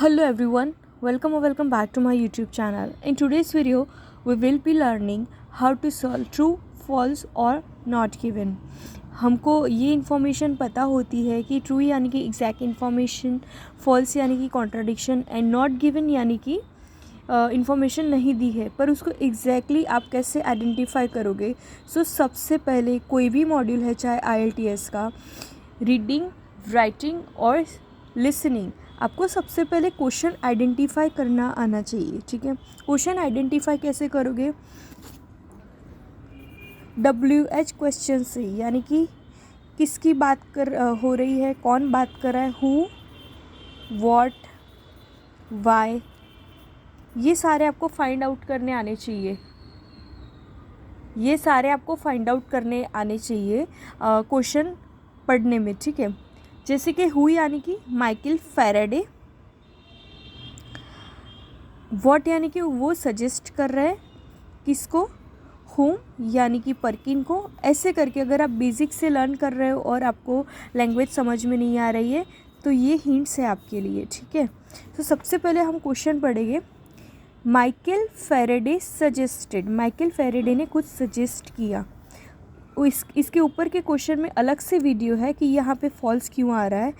Hello everyone, welcome or welcome back to my YouTube channel. In today's video, we will be learning how to solve true, false और not given. हमको ये information पता होती है कि true यानी कि एग्जैक्ट इन्फॉर्मेशन, फॉल्स यानी कि कॉन्ट्राडिक्शन एंड नॉट गिवन यानी कि इन्फॉर्मेशन नहीं दी है, पर उसको एग्जैक्टली आप कैसे आइडेंटिफाई करोगे. सबसे पहले कोई भी मॉड्यूल है, चाहे IELTS का, रीडिंग, राइटिंग और लिसनिंग, आपको सबसे पहले क्वेश्चन आइडेंटिफाई करना आना चाहिए. ठीक है, क्वेश्चन आइडेंटिफाई कैसे करोगे? WH क्वेश्चन से, यानी कि किसकी बात हो रही है, कौन बात कर रहा है, हु, व्हाट, वाई, ये सारे आपको फाइंड आउट करने आने चाहिए. ये सारे आपको फाइंड आउट करने आने चाहिए क्वेश्चन पढ़ने में. ठीक है, जैसे कि हु यानी कि माइकल फैराडे, व्हाट यानी कि वो सजेस्ट कर रहे हैं किसको, हुम यानी कि पर्किन को. ऐसे करके अगर आप बेसिक से लर्न कर रहे हो और आपको लैंग्वेज समझ में नहीं आ रही है तो ये हिंट्स है आपके लिए. ठीक है, तो सबसे पहले हम क्वेश्चन पढ़ेंगे. Michael Faraday suggested, Michael Faraday ने कुछ सजेस्ट किया. इसके ऊपर के क्वेश्चन में अलग से वीडियो है कि यहाँ पे फॉल्स क्यों आ रहा है.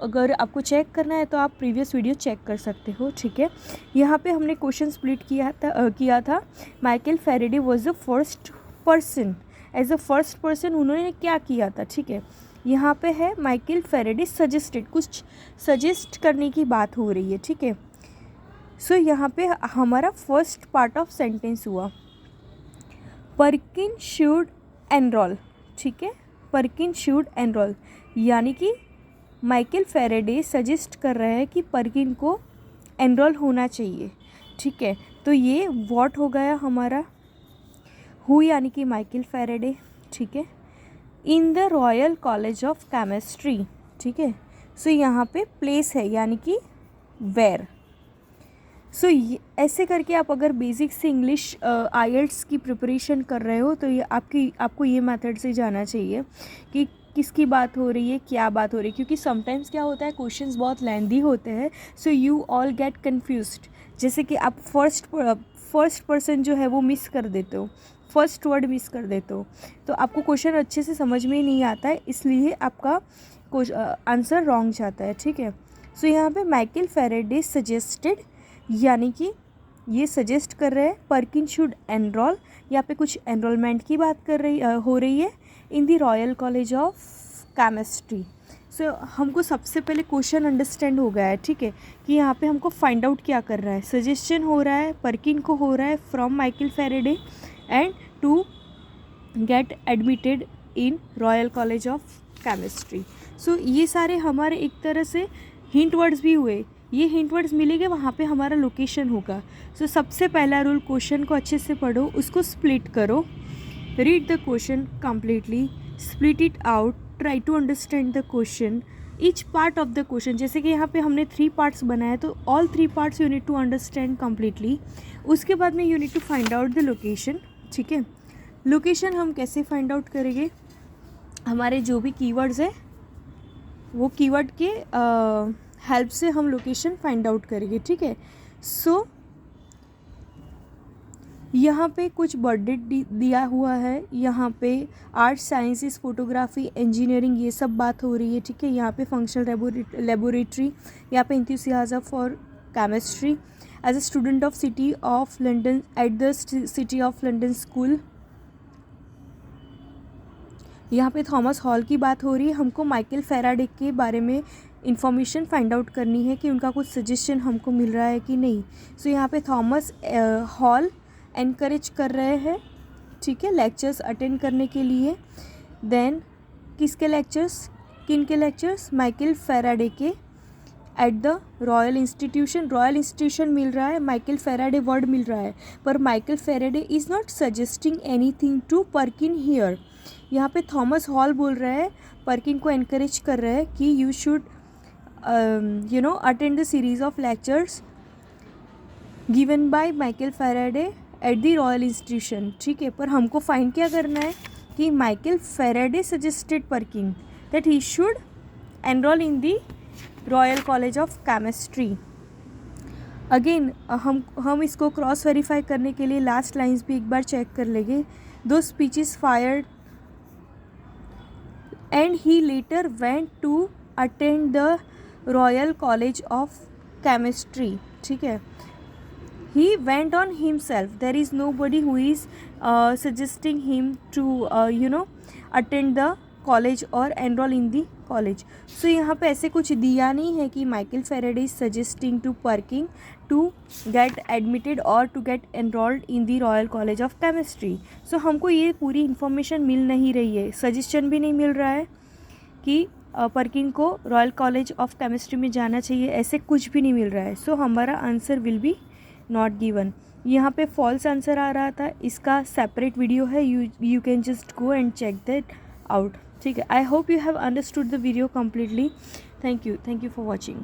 अगर आपको चेक करना है तो आप प्रीवियस वीडियो चेक कर सकते हो. ठीक है, यहाँ पे हमने क्वेश्चन स्प्लिट किया था. Michael Faraday was the first person, as a first person उन्होंने क्या किया था. ठीक है, यहाँ पे है माइकल फैराडे सजेस्टेड, कुछ सजेस्ट करने की बात हो रही है. ठीक है, यहाँ पे हमारा फर्स्ट पार्ट ऑफ सेंटेंस हुआ पर्किन शुड एनरोल. ठीक है, पर्किन शुड एनरोल यानी कि माइकल फैराडे सजेस्ट कर रहे हैं कि पर्किन को एनरोल होना चाहिए. ठीक है, तो ये व्हाट हो गया हमारा. हु यानी कि माइकल फैराडे. ठीक है, in the Royal College of Chemistry. ठीक है, यहाँ पे प्लेस है यानी कि वेयर. ऐसे करके आप अगर बेसिक से इंग्लिश IELTS की प्रिपरेशन कर रहे हो तो ये आपको ये मेथड से जाना चाहिए कि किसकी बात हो रही है, क्या बात हो रही है. क्योंकि समटाइम्स क्या होता है, क्वेश्चंस बहुत लेंदी होते हैं, यू ऑल गेट कन्फ्यूज्ड. जैसे कि आप फर्स्ट पर्सन जो है वो मिस कर देते हो, फर्स्ट वर्ड मिस कर देते हो, तो आपको क्वेश्चन अच्छे से समझ में ही नहीं आता है, इसलिए आपका आंसर रॉन्ग जाता है. ठीक है, यहाँ पे माइकल फैराडे सजेस्टेड यानी कि ये सजेस्ट कर रहे हैं पर्किन शुड एनरोल, यहाँ पे कुछ एनरोलमेंट की बात हो रही है इन दी रॉयल कॉलेज ऑफ केमिस्ट्री. हमको सबसे पहले क्वेश्चन अंडरस्टैंड हो गया है. ठीक है, कि यहाँ पे हमको फाइंड आउट क्या कर रहा है. सजेशन हो रहा है, पर्किन को हो रहा है from Michael Faraday and to get admitted in Royal College of Chemistry. ये सारे हमारे एक तरह से हिंट वर्ड्स भी हुए. ये हिंट वर्ड्स मिलेंगे, वहाँ पे हमारा लोकेशन होगा. सबसे पहला रूल, क्वेश्चन को अच्छे से पढ़ो, उसको स्प्लिट करो, read the question completely, split it out, try to understand the question, each part of the question. जैसे कि यहाँ पे हमने 3 पार्ट्स बनाए, तो all 3 parts you need to understand completely. उसके बाद में you need to find out the location. ठीक है, लोकेशन हम कैसे फाइंड आउट करेंगे, हमारे जो भी कीवर्ड्स है वो कीवर्ड के हेल्प से हम लोकेशन फाइंड आउट करेंगे. ठीक है, यहाँ पे कुछ बर्थडे दिया हुआ है, यहाँ पे आर्ट्स, साइंसेस, फोटोग्राफी, इंजीनियरिंग, ये सब बात हो रही है. ठीक है, यहाँ पे फंक्शनल लेबोरेटरी, यहाँ पे enthusiasm for chemistry, as a student of City of London at the City of London school. यहाँ पे थॉमस हॉल की बात हो रही है. हमको माइकल फैराडे के बारे में इंफॉर्मेशन फाइंड आउट करनी है कि उनका कुछ सजेशन हमको मिल रहा है कि नहीं. यहाँ पे थॉमस हॉल एनकरेज कर रहे हैं. ठीक है, लेक्चर्स अटेंड करने के लिए. देन किसके लेक्चर्स, किन के लेक्चर्स, माइकल फैराडे के at the Royal Institution. Royal Institution मिल रहा है, माइकल फैराडे वर्ड मिल रहा है, पर Michael Faraday is not suggesting anything to Perkin here. यहाँ पे थॉमस हॉल बोल रहे हैं, पर्किन को एनकरेज कर रहे हैं कि you should attend the series of lectures given by Michael Faraday at the Royal Institution. ठीक है, पर हमको फाइंड क्या करना है कि Michael Faraday suggested Perkin that he should enroll in the royal College of chemistry. Again हम इसको क्रॉस वेरीफाई करने के लिए लास्ट लाइंस भी एक बार चेक कर लेंगे. दो speeches fired and he later went to attend the Royal College of Chemistry. ठीक है, he went on himself. There is nobody who is suggesting him to attend the college or enroll in the college. So यहाँ पे ऐसे कुछ दिया नहीं है कि Michael Faraday is suggesting to Perkin to get admitted or to get enrolled in the Royal College of Chemistry. So हमको ये पूरी इन्फॉर्मेशन मिल नहीं रही है, सजेशन भी नहीं मिल रहा है कि पर्किन को रॉयल कॉलेज ऑफ केमिस्ट्री में जाना चाहिए, ऐसे कुछ भी नहीं मिल रहा है. सो हमारा answer will be not given. यहाँ पे फॉल्स आंसर आ रहा था, इसका सेपरेट वीडियो है, you can just go and check that out. ठीक है, I hope you have understood the video completely. Thank you for watching.